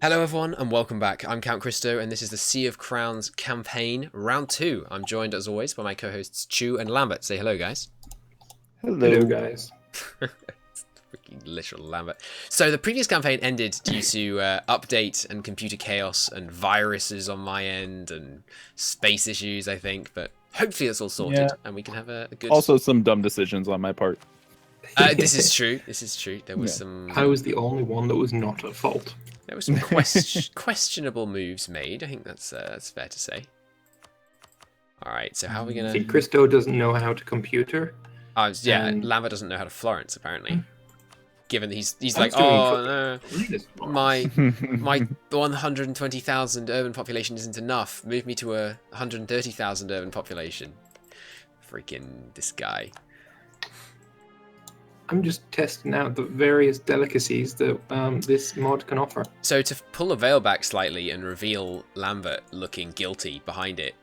Hello everyone and welcome back. I'm Count Christo and this is the Sea of Crowns campaign, round 2. I'm joined as always by my co-hosts Chu and Lambert. Say hello guys. Hello guys. Freaking literal Lambert. So the previous campaign ended due to update and computer chaos and viruses on my end and space issues I think, but hopefully it's all sorted and we can have a good... Also some dumb decisions on my part. This is true. There was some... I was the only one that was not at fault. There were some questionable moves made. I think that's fair to say. All right, so how are we gonna? See, Christo doesn't know how to computer. Yeah, Lambert doesn't know how to Florence apparently. Given that he's like, oh no, my 120,000 urban population isn't enough. Move me to a 130,000 urban population. Freaking this guy. I'm just testing out the various delicacies that this mod can offer. So to pull the veil back slightly and reveal Lambert looking guilty behind it,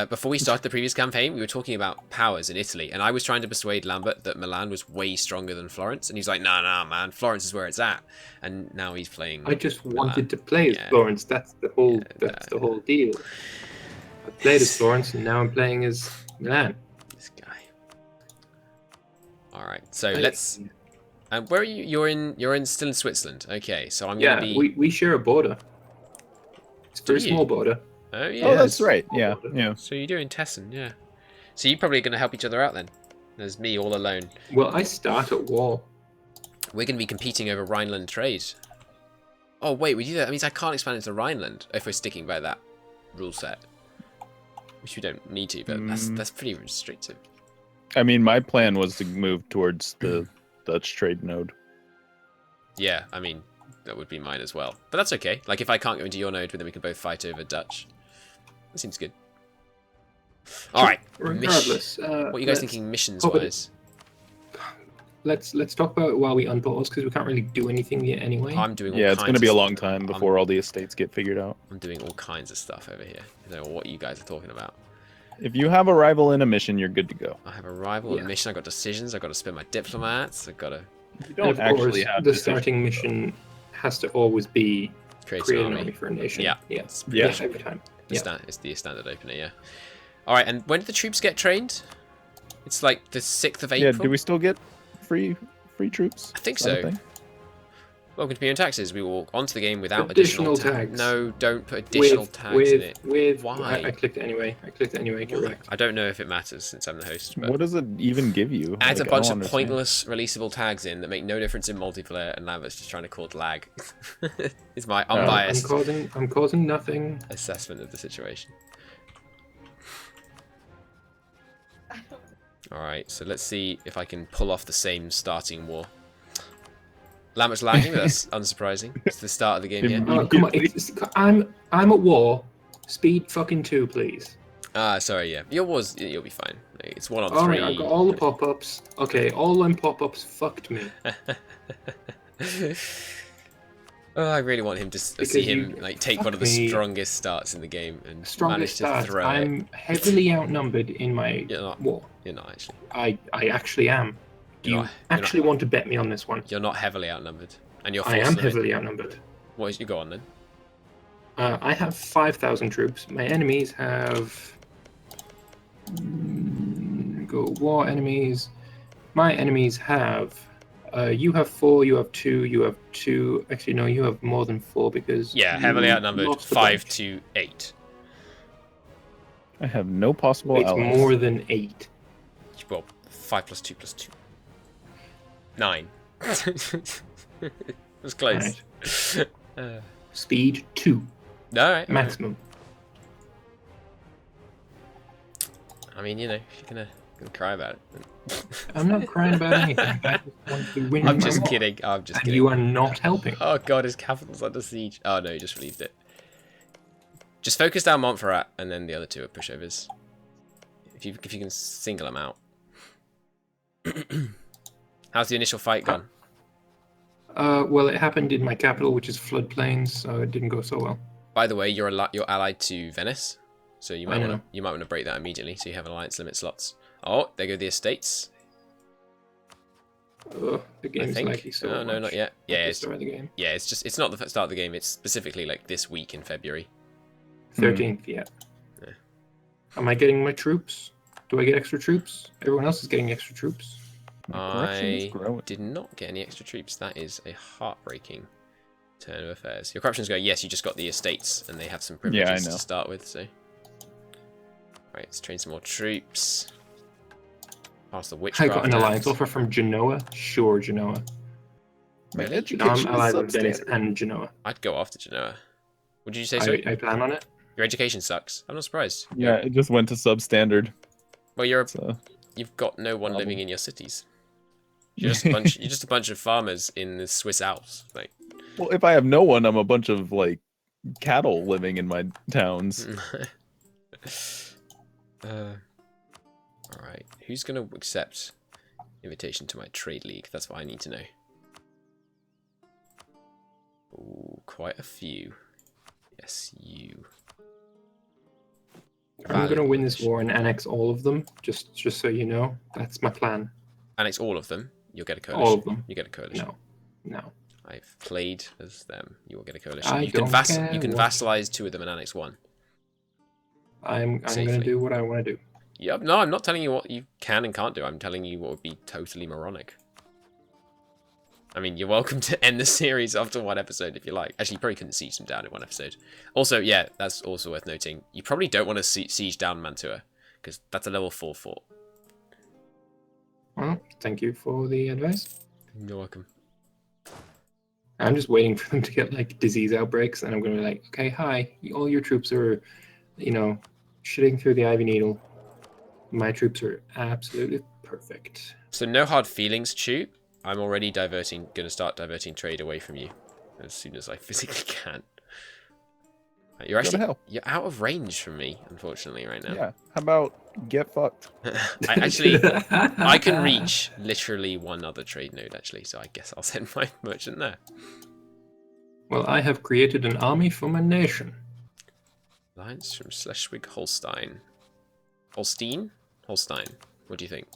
before we started the previous campaign, we were talking about powers in Italy, and I was trying to persuade Lambert that Milan was way stronger than Florence, and he's like, nah, man, Florence is where it's at. And now he's playing. I just wanted to play as Florence. That's the whole. That's the whole deal. I played as Florence, and now I'm playing as Milan. All right, so let's. Where are you? You're still in Switzerland. Okay, so I'm gonna be. we share a border. It's a very small border. Oh yeah. Oh, that's right. Yeah. So you're doing Tessen, yeah. So you're probably gonna help each other out then. There's me all alone. Well, I start at war. We're gonna be competing over Rhineland trade. Oh wait, we do that. That means I can't expand into Rhineland if we're sticking by that rule set. Which we don't need to, but that's pretty restrictive. I mean, my plan was to move towards the Dutch trade node. Yeah, I mean, that would be mine as well. But that's okay. Like, if I can't go into your node, then we can both fight over Dutch. That seems good. Alright. Regardless. What are you guys thinking missions-wise? Let's talk about it while we unpause, because we can't really do anything yet anyway. I'm doing all it's going to be a long stuff. time before all the estates get figured out. I'm doing all kinds of stuff over here. I don't know what you guys are talking about. If you have a rival in a mission, you're good to go. I have a rival in a mission. I've got decisions. I've got to spend my diplomats. I've got to... You don't actually have the starting mission has to always be create an army for a nation. Yeah. Every time. It's the standard opener, yeah. All right, and when do the troops get trained? It's like the 6th of April? Yeah, do we still get free troops? I think so. Welcome to MEIOU Taxes. We walk onto the game without additional tags. No, don't put additional tags in it. Why? I clicked it anyway. Correct. I don't know if it matters since I'm the host. But what does it even give you? Adds a bunch of pointless releasable tags in that make no difference in multiplayer, and Lambert's just trying to cause lag. It's my unbiased I'm causing nothing. assessment of the situation. Alright, so let's see if I can pull off the same starting war. Lambert's lagging, but that's unsurprising. It's the start of the game, yeah. Oh, come on, I'm at war. Speed fucking 2, please. Sorry, yeah. You'll be fine. It's 1 on 3. Alright, I've got all the pop-ups. Okay, all them pop-ups fucked me. I really want him to see him take one of the strongest starts in the game and manage to throw it. I'm heavily outnumbered in my war. You're not actually. I actually am. Do you actually want to bet me on this one? You're not heavily outnumbered, and you're. I am heavily outnumbered. What is you go on then? I have 5,000 troops. My enemies have. Go war enemies. My enemies have. You have 4. You have 2. You have 2. Actually, no. You have more than 4 because. Yeah, heavily outnumbered. 5 to 8. I have no possible allies. It's more than 8. Well, 5 plus 2 plus 2. 9. It was close. Right. Speed 2. Alright. Maximum. I mean, if you're gonna cry about it. I'm not crying about anything. I just want to win. I'm just kidding. I'm just kidding. You are not helping. Oh god, his capital's under siege. Oh no, he just relieved it. Just focus down Montferrat, and then the other 2 are pushovers. If you can single them out. How's the initial fight gone? Well, it happened in my capital, which is floodplains, so it didn't go so well. By the way, you're allied to Venice, so you might want to break that immediately, so you have alliance limit slots. Oh, there go the estates. The I game's think. lagging so Oh, much. no, not yet. At Yeah, the it's start of the game. it's not the start of the game. It's specifically like this week in February. 13th, yeah. Yeah. Am I getting my troops? Do I get extra troops? Everyone else is getting extra troops. My corruption is I growing. did not get any extra troops. That is a heartbreaking turn of affairs. Your corruption's going. Yes, you just got the estates, and they have some Yeah, I privileges know. to start with. So, right, let's train some more troops. Pass the witchcraft. I got an alliance Act. offer from Genoa. Sure, Genoa. My Really? Now I'm education allied is with Venice substandard. and Genoa. I'd go after Genoa. What did you say, sorry? I plan on it. Your education sucks. I'm not surprised. Yeah, it just went to substandard. Well, So. you've got no one living Problem. in your cities. You're just a bunch of farmers in the Swiss Alps. Like, Well, if I have no one, I'm a bunch of like cattle living in my towns. all right. Who's gonna accept invitation to my trade league? That's what I need to know. Ooh, quite a few. Yes, you. I'm gonna win this Valuable. war and annex all of them. Just so you know, that's my plan. Annex all of them. You'll get a coalition. All of them. You get a coalition. No. I've played as them. You will get a coalition. I You can don't care you can what- vassalize 2 of them and annex 1. I'm Safely. gonna do what I want to do. Yep. No, I'm not telling you what you can and can't do. I'm telling you what would be totally moronic. I mean, you're welcome to end the series after 1 episode if you like. Actually, you probably couldn't siege them down in 1 episode. Also, yeah, that's also worth noting. You probably don't want to siege down Mantua, because that's a level 4 fort. Well, thank you for the advice. You're welcome. I'm just waiting for them to get like disease outbreaks, and I'm gonna be like, okay, hi, all your troops are, shitting through the ivy needle. My troops are absolutely perfect. So no hard feelings, Chu. I'm already gonna start diverting trade away from you as soon as I physically can. You're Go to hell. you're out of range from me, unfortunately, right now. Yeah. How about get fucked? I can reach literally 1 other trade node, actually, so I guess I'll send my merchant there. Well, I have created an army for my nation. Alliance from Schleswig-Holstein. Holstein? Holstein. What do you think?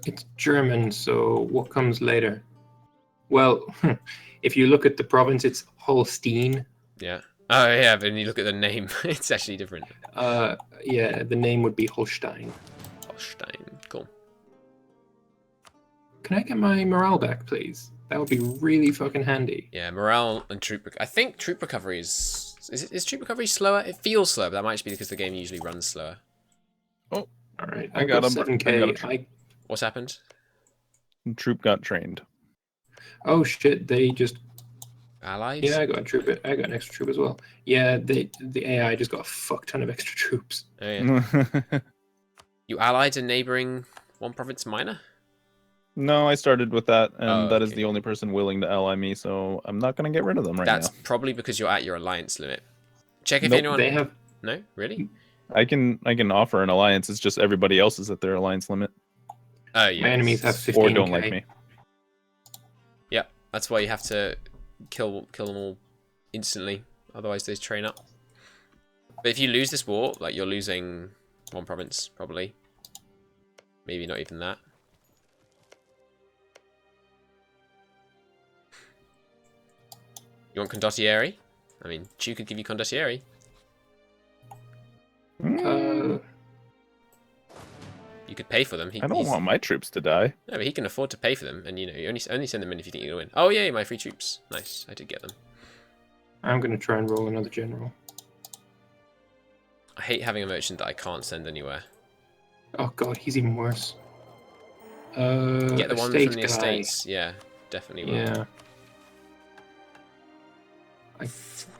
It's German, so what comes later? Well, if you look at the province, it's Holstein. Yeah. Oh, yeah, but when you look at the name, it's actually different. Yeah, the name would be Holstein. Holstein. Cool. Can I get my morale back, please? That would be really fucking handy. Yeah, morale and troop... I think troop recovery is... Is troop recovery slower? It feels slower, but that might just be because the game usually runs slower. All right, I I've got got him. 7k. What's happened? Troop got trained. Oh shit! They just Allies? yeah. I got a troop. I got an extra troop as well. Yeah, the AI just got a fuck ton of extra troops. Oh, yeah. You allied a neighbouring 1 province minor? No, I started with that, and Oh, that is okay. the only person willing to ally me, so I'm not going to get rid of them right That's now. probably because you're at your alliance limit. Check if Nope, anyone... They have. No? Really? I can offer an alliance. It's just everybody else is at their alliance limit Oh, yeah. My enemies have 15k. or don't like me. Yeah, that's why you have to kill them all instantly. Otherwise, they train up. But if you lose this war, like, you're losing 1 province, probably. Maybe not even that. You want condottieri? I mean, Chu could give you condottieri. You could pay for them. I don't want my troops to die. No, but he can afford to pay for them, and you only send them in if you think you're gonna win. Oh yeah, my free troops. Nice, I did get them. I'm gonna try and roll another general. I hate having a merchant that I can't send anywhere. Oh god, he's even worse. Get the one estate from the guy. estates. Yeah, definitely will. Yeah. I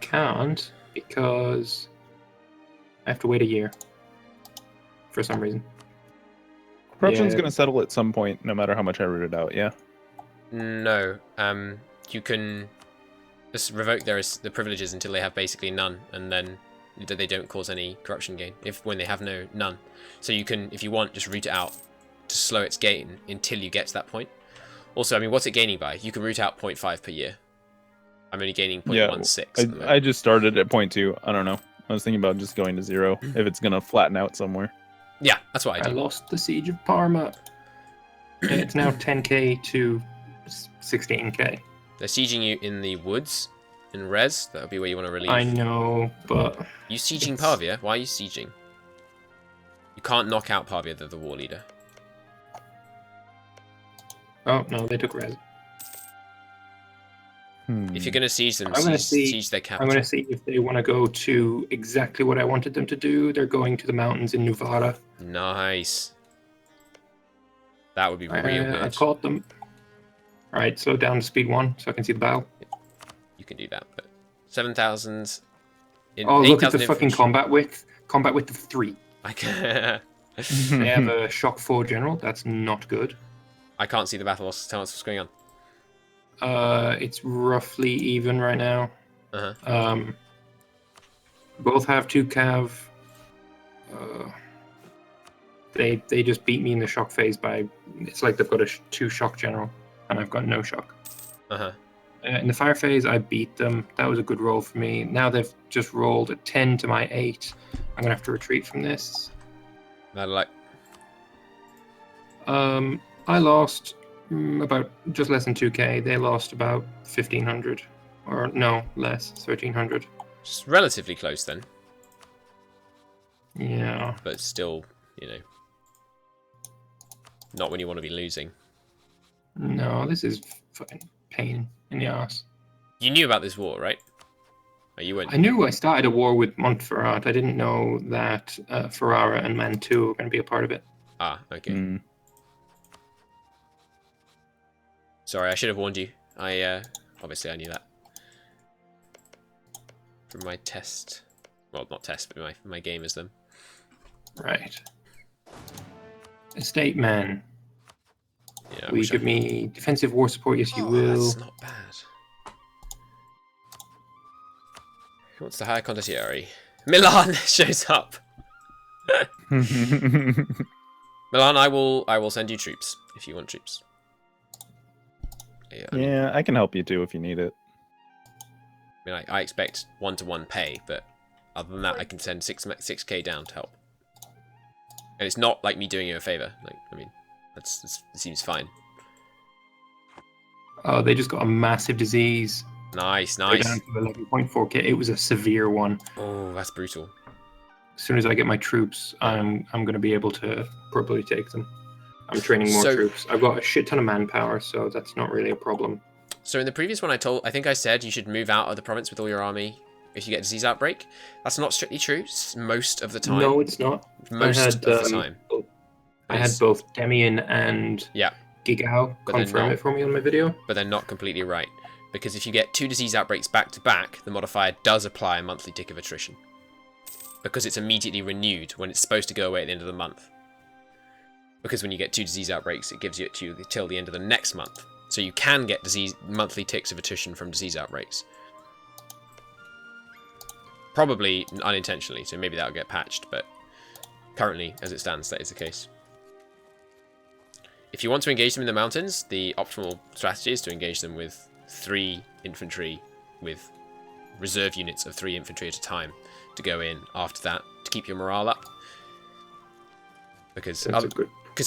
can't because I have to wait a year for some reason. Corruption's Yeah. going to settle at some point, no matter how much I root it out, yeah? No, you can just revoke the privileges until they have basically none, and then they don't cause any corruption gain. When they have none, so you can, if you want, just root it out to slow its gain until you get to that point. Also, I mean, what's it gaining by? You can root out 0.5 per year. I'm only gaining 0.16. at the moment. I just started at 0.2. I don't know. I was thinking about just going to 0 if it's going to flatten out somewhere. Yeah, that's what I I do. lost the siege of Parma. It's now 10k to 16k. They're sieging you in the woods, in Res. That would be where you want to relieve. I know, but You sieging it's- Pavia? Why are you sieging? You can't knock out Pavia, the war leader. oh no, they took res. If you're going to siege them, I'm gonna siege their I'm capital. going to see if they want to go to exactly what I wanted them to do. They're going to the mountains in Nevada. Nice. That would be real good. I caught them. All right, slow down to speed 1 so I can see the battle. You can do that, but 7,000. Oh, look at the 8,000 fucking infantry. combat width. Combat width of 3. I can They have a shock 4 general. That's not good. I can't see the battle. Tell us what's going on. It's roughly even right now. Uh-huh. Both have 2 cav. They just beat me in the shock phase by. It's like they've got a 2 shock general, and I've got no shock. Uh-huh. In the fire phase, I beat them. That was a good roll for me. Now they've just rolled a 10 to my 8. I'm gonna have to retreat from this. Like, I lost about just less than 2k. They lost about 1,500, or no, less, 1,300. just relatively close then, Yeah. but still, you know, not when you want to be losing. No, this is fucking pain in the ass. You knew about this war, right? Oh, you weren't. I knew I started a war with Montferrat. I didn't know that Ferrara and Mantua were going to be a part of it. Ah, okay. Sorry, I should have warned you. Obviously I knew that from my test. Well, not test, but my game as them. Right. Estate man. Yeah. Will you give me defensive war support? Yes, you will. That's not bad. What's the higher condottieri? Milan shows up. Milan, I will send you troops if you want troops. Yeah, Yeah, I can help you too if you need it. I mean, I expect 1-to-1 pay, but other than that, I can send 6k down to help. And it's not like me doing you a favor. Like, I mean, it seems fine. Oh, they just got a massive disease. Nice, They're nice. down to 11.4k. It was a severe one. Oh, that's brutal. As soon as I get my troops, I'm going to be able to properly take them. I'm training more troops. I've got a shit ton of manpower, so that's not really a problem. So in the previous one, I think I said you should move out of the province with all your army if you get a disease outbreak. That's not strictly true. Most of the time. No, it's not. Most of the time. I had both Demian and Gigao confirm it for me on my video. But they're not completely right. Because if you get 2 disease outbreaks back to back, the modifier does apply a monthly tick of attrition. Because it's immediately renewed when it's supposed to go away at the end of the month. Because when you get 2 disease outbreaks, it gives you it to you till the end of the next month. So you can get monthly ticks of attrition from disease outbreaks. Probably unintentionally, so maybe that'll get patched, but currently, as it stands, that is the case. If you want to engage them in the mountains, the optimal strategy is to engage them with 3 infantry with reserve units of 3 infantry at a time to go in after that to keep your morale up. Because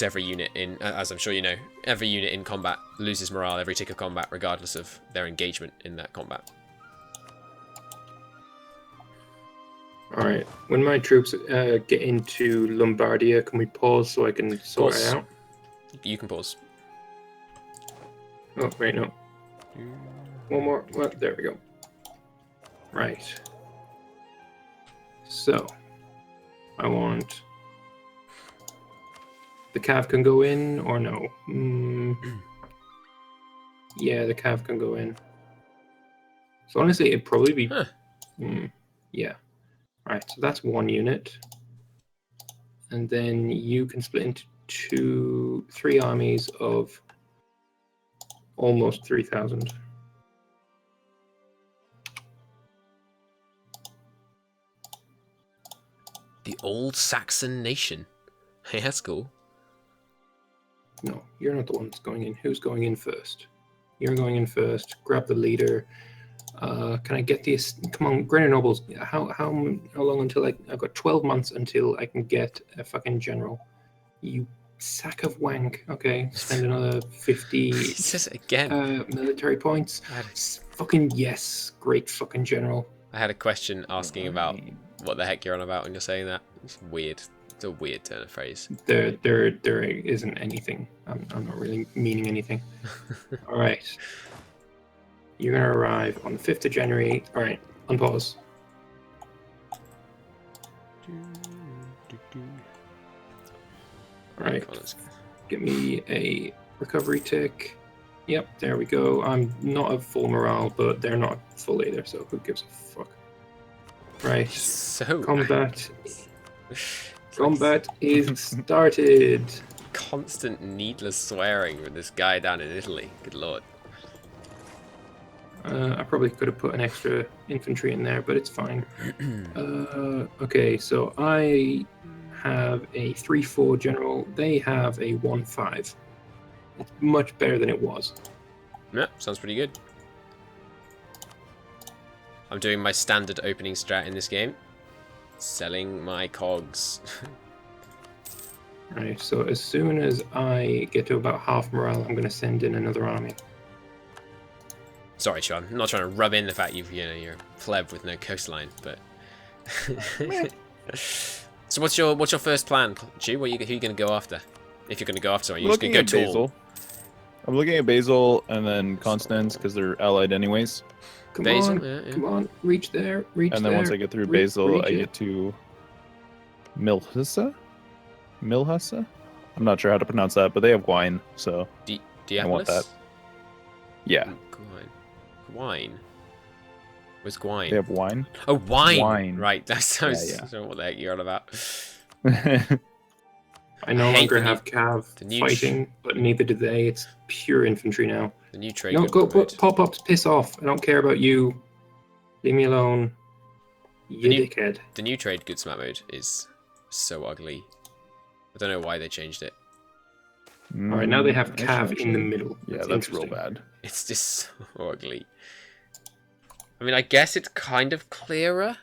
every unit in, as I'm sure you know, every unit in combat loses morale every tick of combat regardless of their engagement in that combat. Alright, when my troops get into Lombardia, can we pause so I can sort it out? You can pause. Oh, wait, no. One more. Well, there we go. Right. So, I want... The cav can go in, or no? Yeah, the cav can go in. So honestly, it'd probably be... yeah. Right, so that's 1 unit. And then you can split into 3 armies of almost 3,000. The old Saxon nation. Hey, that's cool. No, you're not the one that's going in. Who's going in first? You're going in first. Grab the leader. Can I get these? Come on, Greater Nobles. How long until I've got 12 months until I can get a fucking general. You Sack of wank. Okay, spend another 50 He says it again. military points. I had, Fucking yes, great fucking general. I had a question asking about what the heck you're on about when you're saying that. It's weird. It's a weird turn of phrase. There isn't anything. I'm not really meaning anything. All right. You're gonna arrive on the 5th of January. All right, unpause. All right, give me a recovery tick. Yep, there we go. I'm not at full morale, but they're not full either, so who gives a fuck? Right, So combat is started. constant needless swearing with this guy down in Italy. Good lord. I probably could have put an extra infantry in there, but it's fine. Okay, so I have a 3-4 general. They have a 1-5. It's much better than it was. Yeah, sounds pretty good. I'm doing my standard opening strat in this game. Selling my cogs. Right, so as soon as I get to about half morale, I'm going to send in another army. Sorry, Sean. I'm not trying to rub in the fact you're a pleb with no coastline, but. So what's your first plan, Chu? Who are you going to go after? If you're going to go after someone, you're just going to go tall. Basil. I'm looking at Basil and then Constance because they're allied anyways. Come Basil, on, yeah. come on, reach there, reach there. And then once I get through Reach Basil, I it. get to Milhassa? Milhassa? I'm not sure how to pronounce that, but they have wine, so Diapolis? I want that. Yeah, Gwine. Where's Gwine? they have wine. Oh, wine! Wine. Right, that's I Yeah. don't know what the heck you're on about. I no I hate longer the new- have Cav the new fighting, but neither do they. It's pure infantry now. The new trade. No, got go promoted. pop-ups, piss off. I don't care about you. Leave me alone. You new- dickhead. The new trade goods map mode is so ugly. I don't know why they changed it. All right, now they have Cav Actually, in the middle. Yeah, that's real interesting. bad. It's just so ugly. I mean, I guess it's kind of clearer.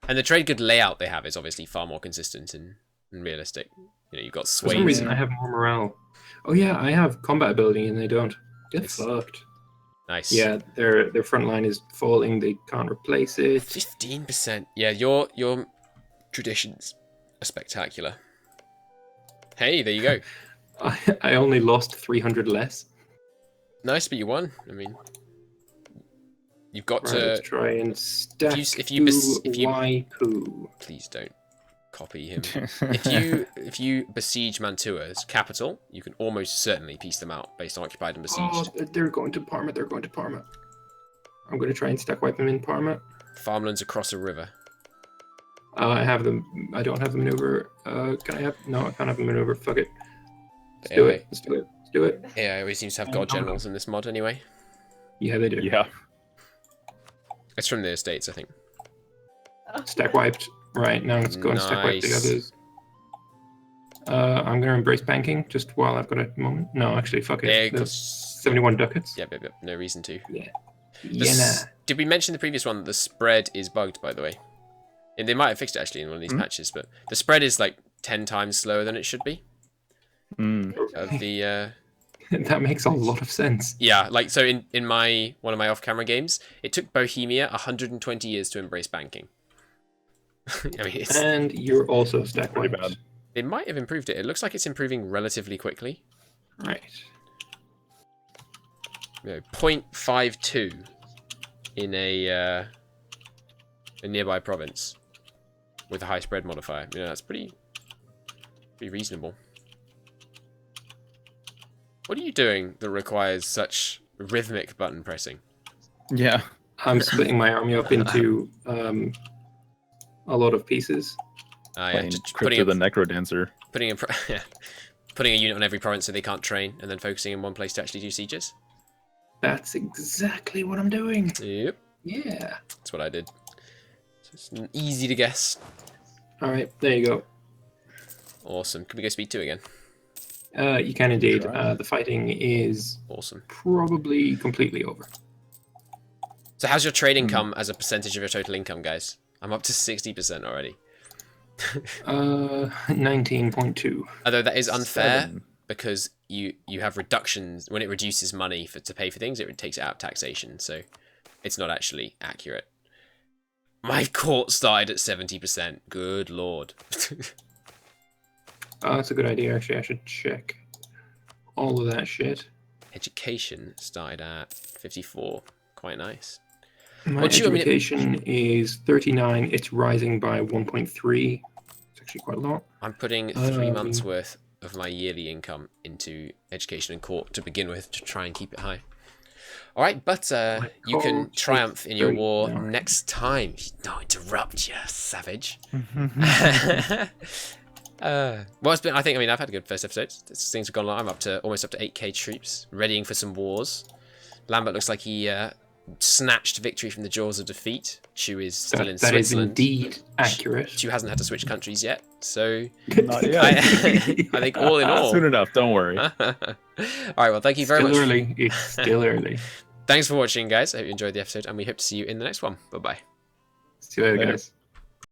And the trade good layout they have is obviously far more consistent and realistic. You know, you've got For some swings. reason, I have more morale. Oh yeah, I have combat ability and they don't. Get Nice. fucked. Nice. Yeah, their front line is falling. They can't replace it. 15%. Yeah, your traditions are spectacular. Hey, there you go. I only lost 300 less. Nice, but you won. I mean, you've got Right, to. let's try and stack if you Waipu. Please don't copy him. If you besiege Mantua's capital, you can almost certainly piece them out based on occupied and Oh, besieged. they're going to Parma. They're going to Parma. I'm going to try and stack wipe them in Parma. Farmlands across a river. I have them. I don't have the maneuver. Can I have? No, I can't have the maneuver. Fuck it. Let's do it. Let's do it. Let's do it. Yeah, always seems to have god generals in this mod anyway. Yeah, they do. Yeah. It's from the estates, I think. Stack wiped. Right, now let's go and stack wipe the Nice. others. I'm going to embrace banking just while I've got a moment. No, actually, fuck Yeah, it. There's 71 ducats. Yep. No reason to. Yeah. The Yeah, Did we mention the previous one that the spread is bugged, by the way? And they might have fixed it actually in one of these patches, but the spread is like 10 times slower than it should be. Mm. Of the that makes a lot of sense. yeah, like so in one of my off-camera games, it took Bohemia 120 years to embrace banking. I mean, And you're also stack Pretty wiped. bad. they might have improved it. It looks like it's improving relatively quickly. Right. You know, 0.52 in a nearby province with a high spread modifier. You know, that's pretty reasonable. What are you doing that requires such rhythmic button pressing? Yeah. I'm splitting my army up into a lot of pieces. Yeah, Playing just Crypto the Necrodancer. putting a unit on every province so they can't train, and then focusing in one place to actually do sieges. That's exactly what I'm doing. Yep, Yeah. that's what I did. So it's easy to guess. All right, there you go. Awesome. Can we go speed 2 again? You can indeed. Try. The fighting is Awesome. probably completely over. So how's your trade income as a percentage of your total income, guys? I'm up to 60% already. 19.2. Although that is unfair 7. because you have reductions when it reduces money to pay for things. It takes it out of taxation, so it's not actually accurate. My court started at 70%. Good lord. Oh, that's a good idea. Actually, I should check all of that shit. Education started at 54. Quite nice. My Well, Chu, I mean, education is 39. It's rising by 1.3. It's actually quite a lot. I'm putting 3 months worth of my yearly income into education and court to begin with to try and keep it high. All right, but you can triumph in your war next time. Don't interrupt, you savage. Well, it's been. I mean, I've had a good first episode. Things have gone along. I'm almost up to 8k troops, readying for some wars. Lambert looks like he snatched victory from the jaws of defeat. Chu is still in That is Switzerland. indeed accurate. Chu hasn't had to switch countries yet, so Not yet. I think all in all. Soon enough, don't worry. All right, well, thank you very much. Still early. It's still early. Thanks for watching, guys. I hope you enjoyed the episode, and we hope to see you in the next one. Bye-bye. See you later, Later. guys.